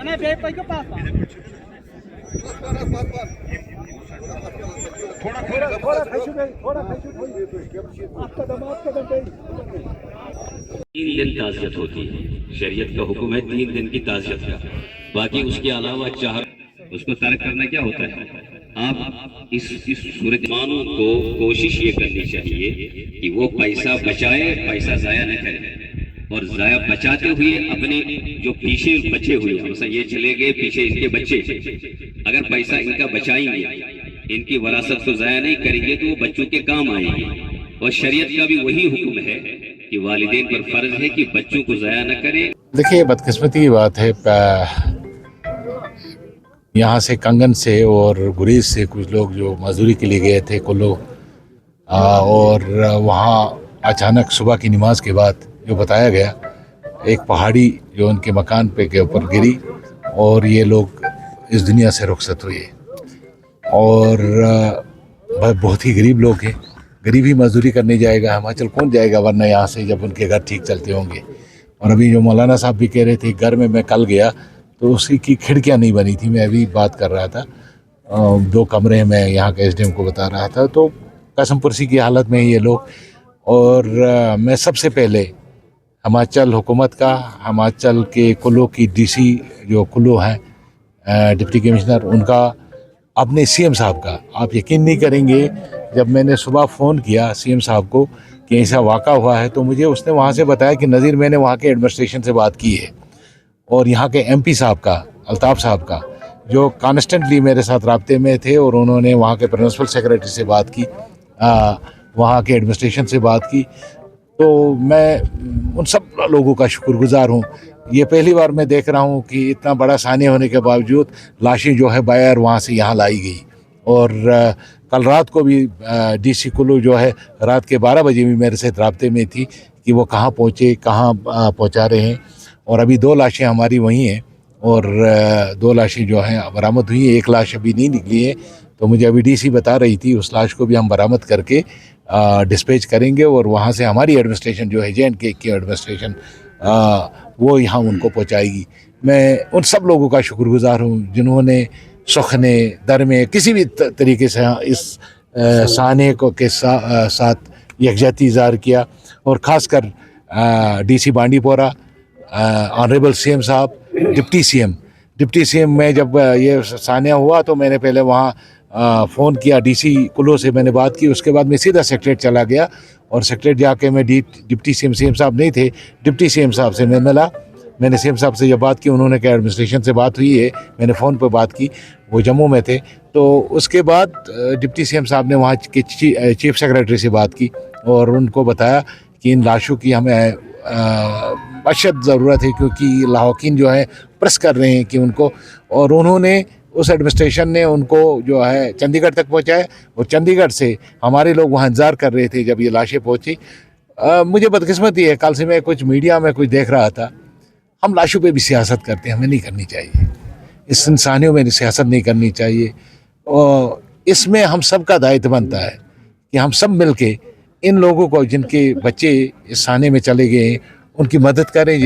तीन दिन ताज़ियत होती है, शरीयत का हुक्म है 3 दिन की ताज़ियत का। बाकी उसके अलावा चाह उसको तर्क करना क्या होता है। आप इस सूरत मानों को कोशिश ये करनी चाहिए कि वो पैसा बचाए, पैसा जाया न करे, और जाया बचाते हुए अपने जो पीछे बचे हुए हैं, ये चले गए पीछे इनके बच्चे, अगर पैसा इनका बचाएंगे, इनकी वरासत को जाया नहीं करेंगे तो वो बच्चों के काम आएंगे। और शरीयत का भी वही हुक्म है कि वालिदैन पर फर्ज है कि बच्चों को जाया न करें। देखिए, बदकिस्मती की बात है, यहाँ से कंगन से और गुरेज से कुछ लोग जो मजदूरी के लिए गए थे कुल्लू, और वहाँ अचानक सुबह की नमाज के बाद जो बताया गया, एक पहाड़ी जो उनके मकान पे के ऊपर गिरी और ये लोग इस दुनिया से रुखसत हुए। और बहुत ही गरीब लोग हैं, गरीबी मजदूरी करने जाएगा हिमाचल कौन जाएगा, वरना यहाँ से जब उनके घर ठीक चलते होंगे। और अभी जो मौलाना साहब भी कह रहे थे, घर में मैं कल गया तो उसी की खिड़कियाँ नहीं बनी थी, मैं अभी बात कर रहा था, 2 कमरे में यहाँ के एसडीएम को बता रहा था, तो कसम पुरसी की हालत में ये लोग। और मैं सबसे पहले हिमाचल हुकूमत का, हिमाचल के कुल्लू की डीसी जो कुल्लू हैं, डिप्टी कमिश्नर, उनका, अपने सीएम साहब का, आप यकीन नहीं करेंगे, जब मैंने सुबह फ़ोन किया सीएम साहब को कि ऐसा वाक़ा हुआ है, तो मुझे उसने वहाँ से बताया कि नज़ीर, मैंने वहाँ के एडमिनिस्ट्रेशन से बात की है, और यहाँ के एमपी साहब का, अल्ताफ़ साहब का, जो कॉन्स्टेंटली मेरे साथ राब्ते में थे, और उन्होंने वहाँ के प्रिंसिपल सेक्रेटरी से बात की, वहाँ के एडमिनिस्ट्रेशन से बात की। तो मैं उन सब लोगों का शुक्रगुजार हूँ। ये पहली बार मैं देख रहा हूँ कि इतना बड़ा सानिया होने के बावजूद लाशें जो है बायर वहाँ से यहाँ लाई गई। और कल रात को भी डीसी कुल्लू जो है रात के 12 बजे भी मेरे से राब्ते में थी कि वो कहाँ पहुँचे, कहाँ पहुँचा रहे हैं। और अभी 2 लाशें हमारी वहीं हैं, और 2 लाशें जो हैं बरामद हुई है, 1 लाश अभी नहीं निकली है। तो मुझे अभी डीसी बता रही थी, उस लाश को भी हम बरामद करके डिस्पैच करेंगे, और वहाँ से हमारी एडमिनिस्ट्रेशन जो है J&K की एडमिनिस्ट्रेशन, वो यहाँ उनको पहुँचाएगी। मैं उन सब लोगों का शुक्रगुजार हूँ जिन्होंने सुखने दर में किसी भी तरीके से इस साने को के साथ यकजहती इज़हार किया। और ख़ासकर डीसी बांडीपोरा, ऑनरेबल सीएम साहब, डिप्टी सीएम में जब ये सानिया हुआ तो मैंने पहले वहाँ फ़ोन किया, डीसी कुल्लू से मैंने बात की, उसके बाद मैं सीधा सेक्रेटरीट चला गया, और सेक्रेटरीट जाके मैं डिप्टी सीएम साहब नहीं थे, डिप्टी सीएम साहब से मैं मिला। मैंने सीएम साहब से जब बात की, उन्होंने कहा एडमिनिस्ट्रेशन से बात हुई है, मैंने फ़ोन पर बात की, वो जम्मू में थे। तो उसके बाद डिप्टी सीएम साहब ने वहाँ के चीफ सेक्रेटरी से बात की और उनको बताया कि इन लाशों की हमें अशद ज़रूरत है, क्योंकि लाहौकीन जो है प्रेस कर रहे हैं कि उनको, और उन्होंने, उस एडमिनिस्ट्रेशन ने उनको जो है चंडीगढ़ तक पहुँचाया, और चंडीगढ़ से हमारे लोग वहाँ इंतज़ार कर रहे थे जब ये लाशें पहुँची। मुझे बदकिस्मती है, कल से मैं कुछ मीडिया में कुछ देख रहा था, हम लाशों पे भी सियासत करते हैं, हमें नहीं करनी चाहिए, इस इंसानियों में सियासत नहीं करनी चाहिए। और इसमें हम सब का दायित्व बनता है कि हम सब मिल के इन लोगों को, जिनके बच्चे इस साने में चले गए हैं, उनकी मदद करें,